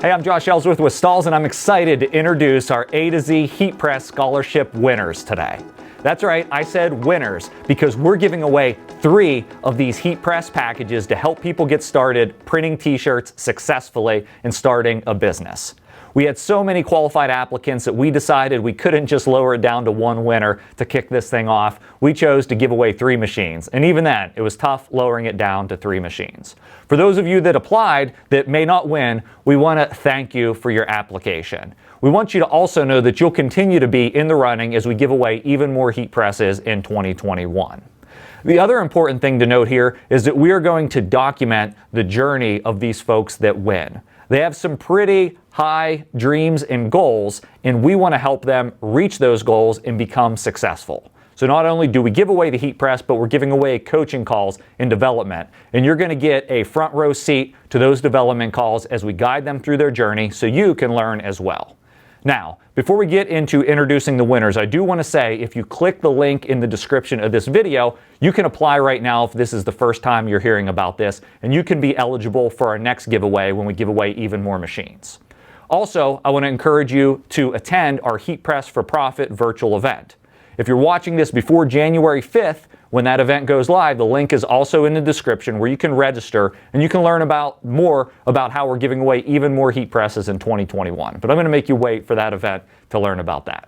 Hey, I'm Josh Ellsworth with Stahls, and I'm excited to introduce our A to Z Heat Press Scholarship winners today. That's right, I said winners because we're giving away 3 of these heat press packages to help people get started printing t-shirts successfully and starting a business. We had so many qualified applicants that we decided we couldn't just lower it down to 1 winner to kick this thing off. We chose to give away 3 machines, and even then, it was tough lowering it down to 3 machines. For those of you that applied that may not win, we want to thank you for your application. We want you to also know that you'll continue to be in the running as we give away even more heat presses in 2021. The other important thing to note here is that we are going to document the journey of these folks that win. They have some pretty high dreams and goals, and we want to help them reach those goals and become successful. So not only do we give away the heat press, but we're giving away coaching calls in development. And you're going to get a front row seat to those development calls as we guide them through their journey so you can learn as well. Now, before we get into introducing the winners, I do want to say if you click the link in the description of this video, you can apply right now if this is the first time you're hearing about this, and you can be eligible for our next giveaway when we give away even more machines. Also, I want to encourage you to attend our Heat Press for Profit virtual event. If you're watching this before January 5th, when that event goes live, the link is also in the description where you can register and you can learn more about how we're giving away even more heat presses in 2021. But I'm going to make you wait for that event to learn about that.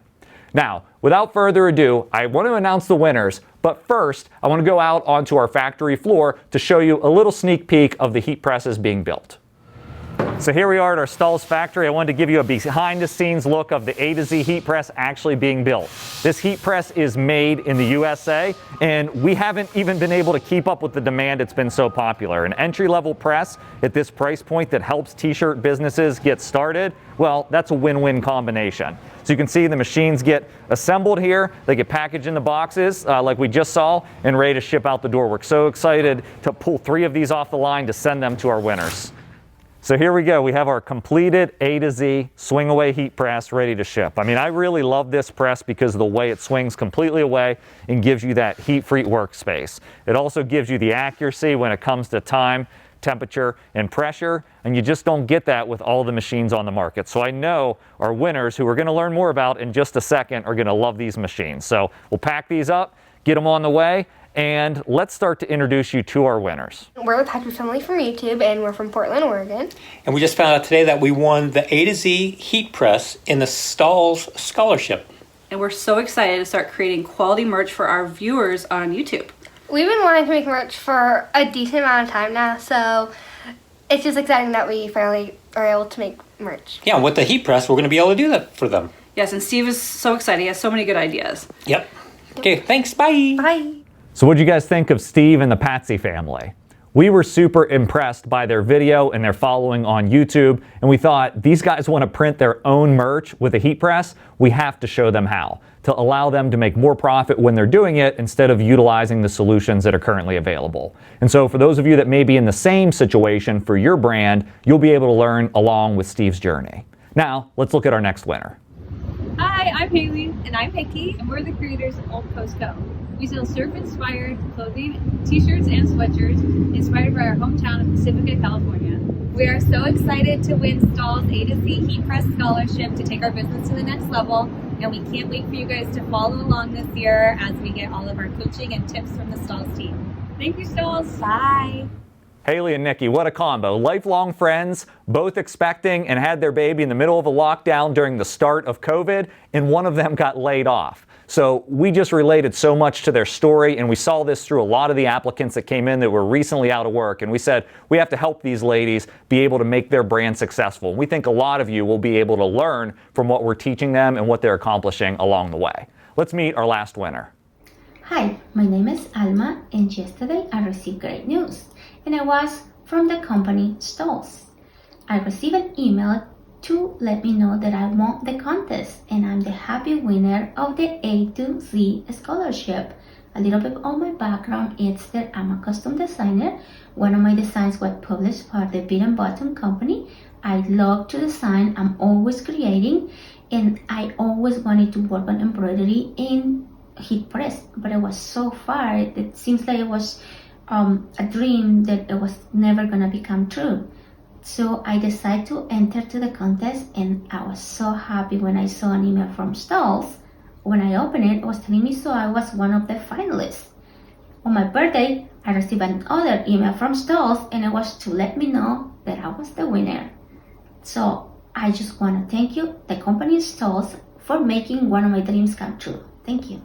Now, without further ado, I want to announce the winners, but first, I want to go out onto our factory floor to show you a little sneak peek of the heat presses being built. So here we are at our Stahls factory. I wanted to give you a behind-the-scenes look of the A to Z heat press actually being built. This heat press is made in the USA, and we haven't even been able to keep up with the demand. It's been so popular. An entry-level press at this price point that helps t-shirt businesses get started, well, that's a win-win combination. So you can see the machines get assembled here, they get packaged in the boxes like we just saw, and ready to ship out the door. We're so excited to pull 3 of these off the line to send them to our winners. So here we go. We have our completed A to Z swing away heat press ready to ship. I mean, I really love this press because of the way it swings completely away and gives you that heat-free workspace. It also gives you the accuracy when it comes to time, temperature, and pressure, and you just don't get that with all the machines on the market. So I know our winners, who we're going to learn more about in just a second, are going to love these machines. So we'll pack these up, get them on the way, and let's start to introduce you to our winners. We're with Patsy Family from YouTube, and we're from Portland, Oregon. And we just found out today that we won the A to Z heat press in the Stahls scholarship. And we're so excited to start creating quality merch for our viewers on YouTube. We've been wanting to make merch for a decent amount of time now, so it's just exciting that we finally are able to make merch. Yeah, with the heat press, we're going to be able to do that for them. Yes, and Steve is so excited. He has so many good ideas. Yep. Okay, thanks. Bye. Bye. So what do you guys think of Steve and the Patsy family? We were super impressed by their video and their following on YouTube, and we thought these guys want to print their own merch with a heat press. We have to show them how, to allow them to make more profit when they're doing it instead of utilizing the solutions that are currently available. And so for those of you that may be in the same situation for your brand, you'll be able to learn along with Steve's journey. Now, let's look at our next winner. Hi, I'm Haley. And I'm Nikki, and we're the creators of Old Coast Co. We sell surf-inspired clothing, t-shirts, and sweatshirts inspired by our hometown of Pacifica, California. We are so excited to win Stahls A to Z Heat Press Scholarship to take our business to the next level, and we can't wait for you guys to follow along this year as we get all of our coaching and tips from the Stahls team. Thank you, Stahls. Bye. Haley and Nikki, what a combo. Lifelong friends, both expecting and had their baby in the middle of a lockdown during the start of COVID, and one of them got laid off. So we just related so much to their story, and we saw this through a lot of the applicants that came in that were recently out of work, and we said we have to help these ladies be able to make their brand successful. We think a lot of you will be able to learn from what we're teaching them and what they're accomplishing along the way. Let's meet our last winner. Hi, my name is Alma, and yesterday I received great news, and it was from the company Stahls. I received an email to let me know that I won the contest, and I'm the happy winner of the A2Z scholarship. A little bit of my background is that I'm a custom designer. One of my designs was published by the Beat and Bottom company. I love to design, I'm always creating, and I always wanted to work on embroidery in heat press, but it was so far, it seems like it was a dream that it was never gonna become true. So I decided to enter to the contest, and I was so happy when I saw an email from Stahls. When I opened it, it was telling me so I was one of the finalists. On my birthday, I received another email from Stahls, and it was to let me know that I was the winner. So I just want to thank you, the company Stahls, for making one of my dreams come true. Thank you.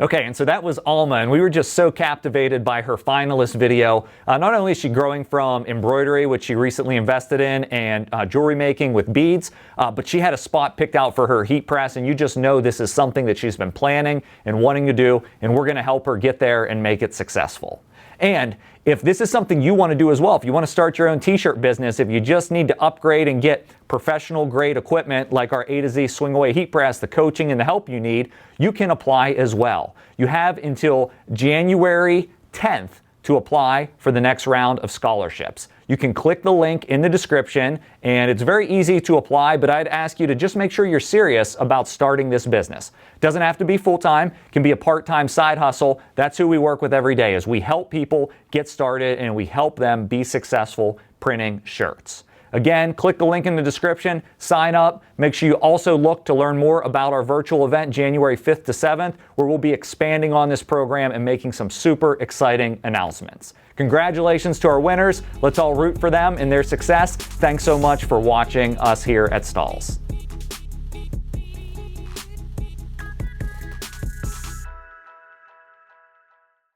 Okay, and so that was Alma, and we were just so captivated by her finalist video. Not only is she growing from embroidery, which she recently invested in, and jewelry making with beads, but she had a spot picked out for her heat press, and you just know this is something that she's been planning and wanting to do, and we're going to help her get there and make it successful. And if this is something you want to do as well, if you want to start your own t-shirt business, if you just need to upgrade and get professional grade equipment like our A2Z swing away heat press, the coaching and the help you need, you can apply as well. You have until January 10th to apply for the next round of scholarships. You can click the link in the description, and it's very easy to apply, but I'd ask you to just make sure you're serious about starting this business. It doesn't have to be full-time, it can be a part-time side hustle. That's who we work with every day, is we help people get started and we help them be successful printing shirts. Again, click the link in the description, sign up. Make sure you also look to learn more about our virtual event January 5th to 7th, where we'll be expanding on this program and making some super exciting announcements. Congratulations to our winners. Let's all root for them and their success. Thanks so much for watching us here at Stahls.